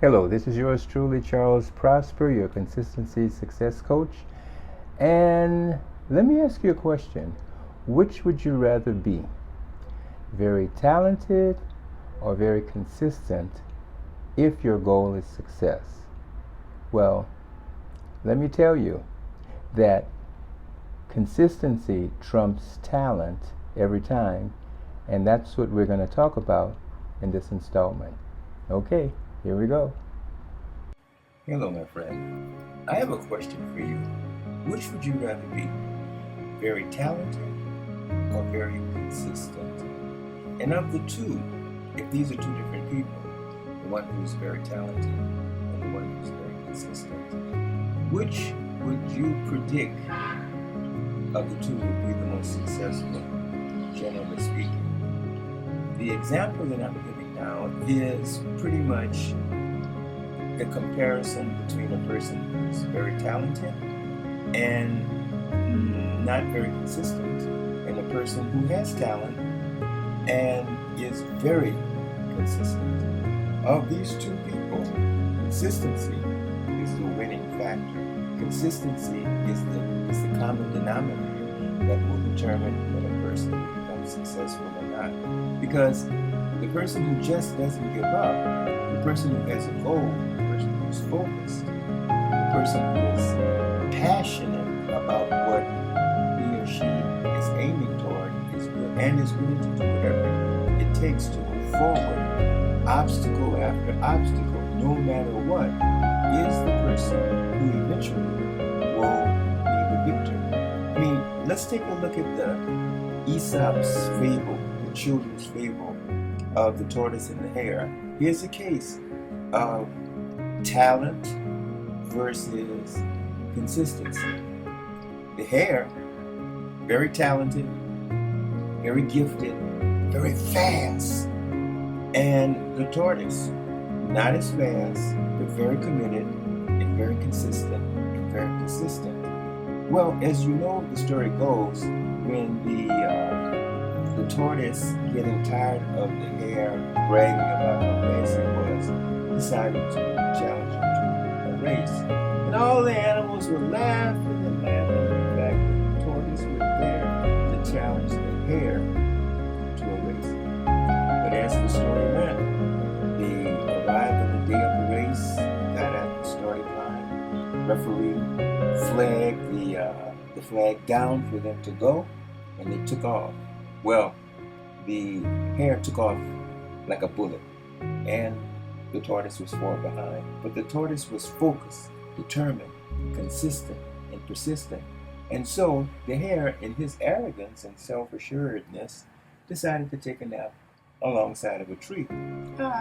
Hello, this is yours truly, Charles Prosper, your consistency success coach. And let me ask you a question. Which would you rather be? Very talented or very consistent if your goal is success? Well, let me tell you that consistency trumps talent every time, and that's what we're going to talk about in this installment. Okay, here we go. Hello, my friend. I have a question for you. Which would you rather be? Very talented or very consistent? And of the two, if these are two different people, the one who's very talented and the one who's very consistent, which would you predict of the two would be the most successful, generally speaking? The example that I'm giving now is pretty much the comparison between a person who's very talented and not very consistent, and a person who has talent and is very consistent. Of these two people, consistency is the winning factor. Consistency is the common denominator that will determine whether a person becomes successful or not. Because the person who just doesn't give up, the person who has a goal, the person who's focused, the person who is passionate about what he or she is aiming toward and is willing to do whatever it takes to move forward, obstacle after obstacle, no matter what, is the person who eventually will be the victor. I mean, let's take a look at the Aesop's fable, the children's fable of the tortoise and the hare. Here's a case of talent versus consistency. The hare, very talented, very gifted, very fast. And the tortoise, not as fast, but very committed and very consistent and very persistent. Well, as you know, the story goes, when the tortoise, getting tired of the hare bragging about how fast he was, decided to challenge him to a race. And all the animals were laughing and laughing. In fact, the tortoise was there to challenge the hare to a race. But as the story went, they arrived on the day of the race, got at the starting line. Referee flagged the flag down for them to go, and they took off. Well, the hare took off like a bullet, and the tortoise was far behind. But the tortoise was focused, determined, consistent, and persistent. And so the hare, in his arrogance and self-assuredness, decided to take a nap alongside of a tree. Look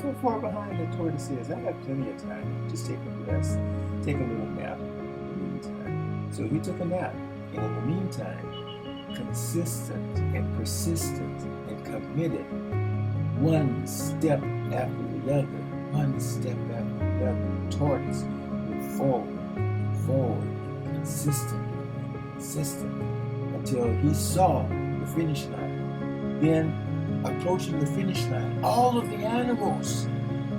how far behind the tortoise is. I got plenty of time. Just take a rest, take a little nap in the meantime. So he took a nap, and in the meantime, consistent and persistent and committed, one step after the other, one step after the other, the tortoise moved forward, consistent, until he saw the finish line. Then, approaching the finish line, all of the animals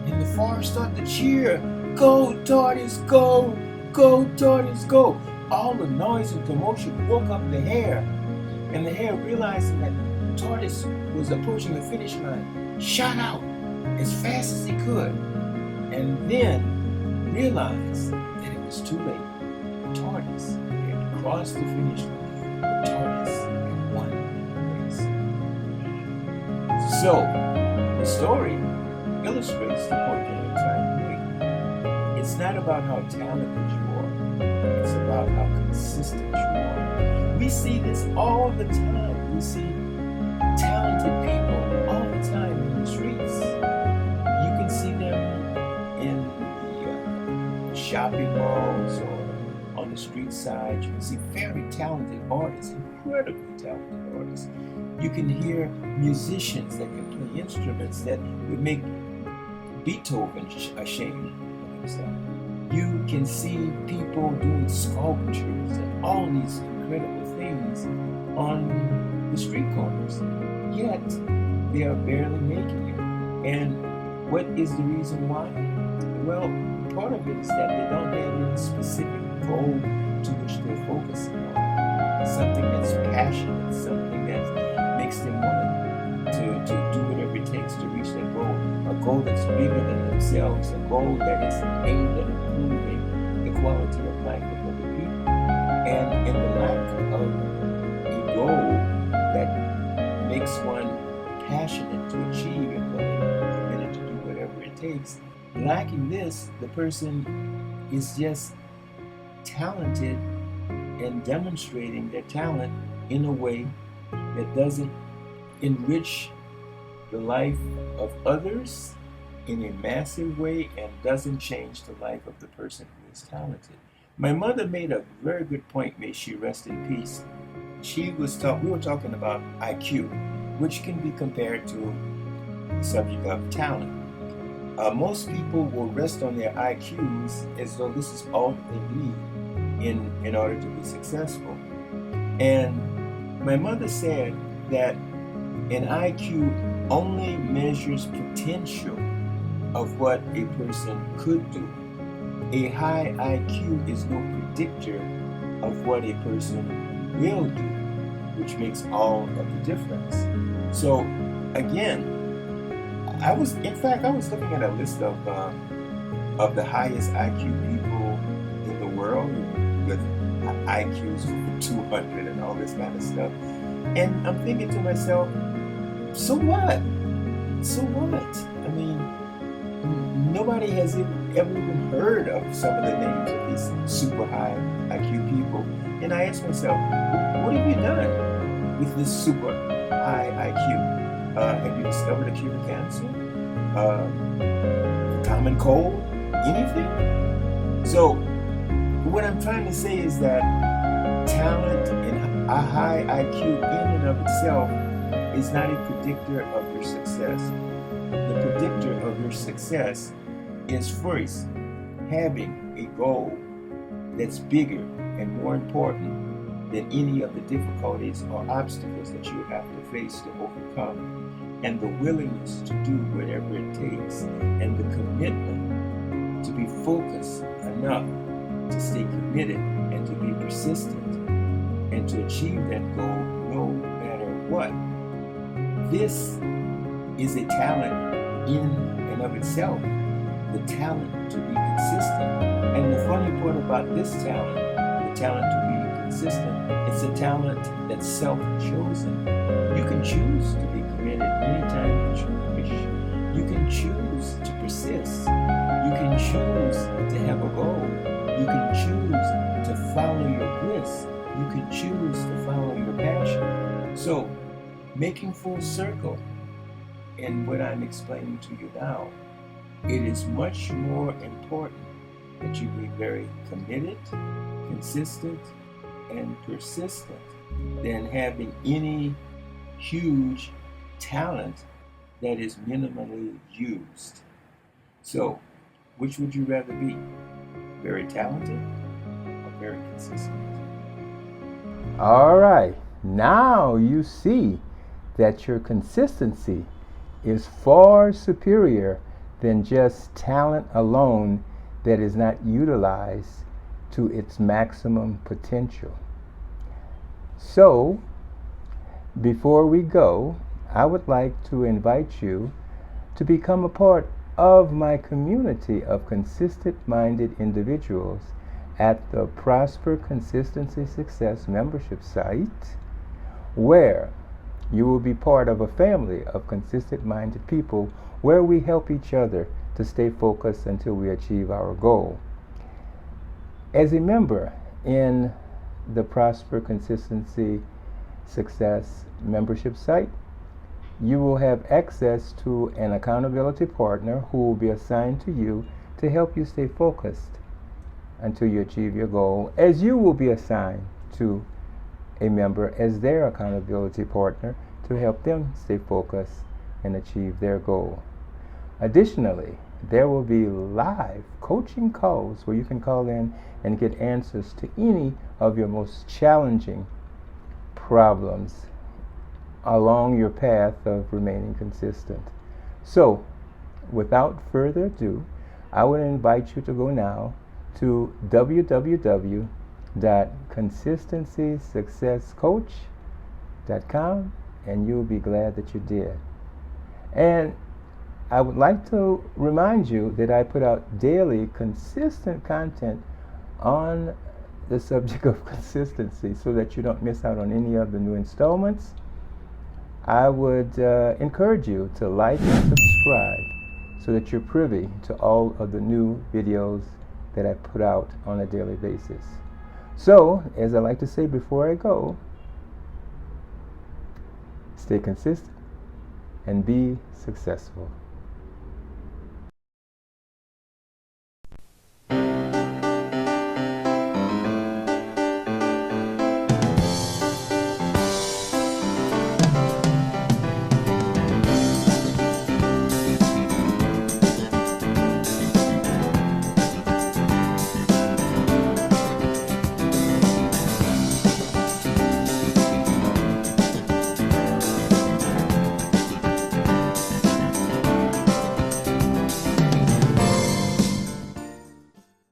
in the forest started to cheer, "Go, tortoise, go! Go, tortoise, go!" All the noise and commotion woke up the hare, and the hare, realizing that the tortoise was approaching the finish line, shot out as fast as he could, and then realized that it was too late. The tortoise had crossed the finish line. The tortoise had won the race. So, the story illustrates the point that I'm trying to make. It's not about how talented you are. It's about how consistent you are. We see this all the time. We see talented people all the time in the streets. You can see them in the shopping malls or on the street side. You can see very talented artists, incredibly talented artists. You can hear musicians that can play instruments that would make Beethoven ashamed of himself. You can see people doing sculptures and all these incredible things on the street corners. Yet, they are barely making it. And What is the reason why? Well, part of it is that they don't have any specific goal to which they're focusing on. Something that's passionate, something that makes them want to do whatever it takes to reach that goal. A goal that's bigger than themselves, a goal that is aimed at improving the quality of life of other people. And in the lack of a goal that makes one passionate to achieve and willing to do whatever it takes, lacking this, the person is just talented and demonstrating their talent in a way that doesn't enrich the life of others in a massive way and doesn't change the life of the person who is talented. My mother made a very good point, may she rest in peace. We were talking about IQ, which can be compared to the subject of talent. Most people will rest on their IQs as though this is all that they need in order to be successful. And my mother said that an IQ only measures potential of what a person could do. A high IQ is no predictor of what a person will do, which makes all of the difference. So again, I was looking at a list of the highest IQ people in the world with IQs over 200 and all this kind of stuff. And I'm thinking to myself, so what? So what? I mean, nobody has ever even heard of some of the names of these super high IQ people. And I asked myself, what have you done with this super high IQ? Have you discovered a cure to cancer? Common cold? Anything? So, what I'm trying to say is that talent and a high IQ in and of itself is not a predictor of your success. The predictor of your success is first having a goal that's bigger and more important than any of the difficulties or obstacles that you have to face to overcome, and the willingness to do whatever it takes, and the commitment to be focused enough to stay committed and to be persistent and to achieve that goal no matter what. This is a talent in and of itself, the talent to be consistent. And the funny part about this talent, the talent to be consistent, it's a talent that's self-chosen. You can choose to be committed anytime that you wish. You can choose to persist. You can choose to have a goal. You can choose to follow your bliss. You can choose to follow your passion. So, making full circle in what I'm explaining to you now, it is much more important that you be very committed, consistent, and persistent than having any huge talent that is minimally used. So, which would you rather be? Very talented or very consistent? All right, now you see that your consistency is far superior than just talent alone that is not utilized to its maximum potential. So, before we go, I would like to invite you to become a part of my community of consistent-minded individuals at the Prosper Consistency Success membership site, where you will be part of a family of consistent-minded people where we help each other to stay focused until we achieve our goal. As a member in the Prosper Consistency Success membership site, you will have access to an accountability partner who will be assigned to you to help you stay focused until you achieve your goal, as you will be assigned to a member as their accountability partner to help them stay focused and achieve their goal. Additionally, there will be live coaching calls where you can call in and get answers to any of your most challenging problems along your path of remaining consistent. So, without further ado, I would invite you to go now to www.consistencysuccesscoach.com, and you'll be glad that you did. And I would like to remind you that I put out daily consistent content on the subject of consistency so that you don't miss out on any of the new installments. I would encourage you to like and subscribe so that you're privy to all of the new videos that I put out on a daily basis. So, as I like to say before I go, stay consistent and be successful.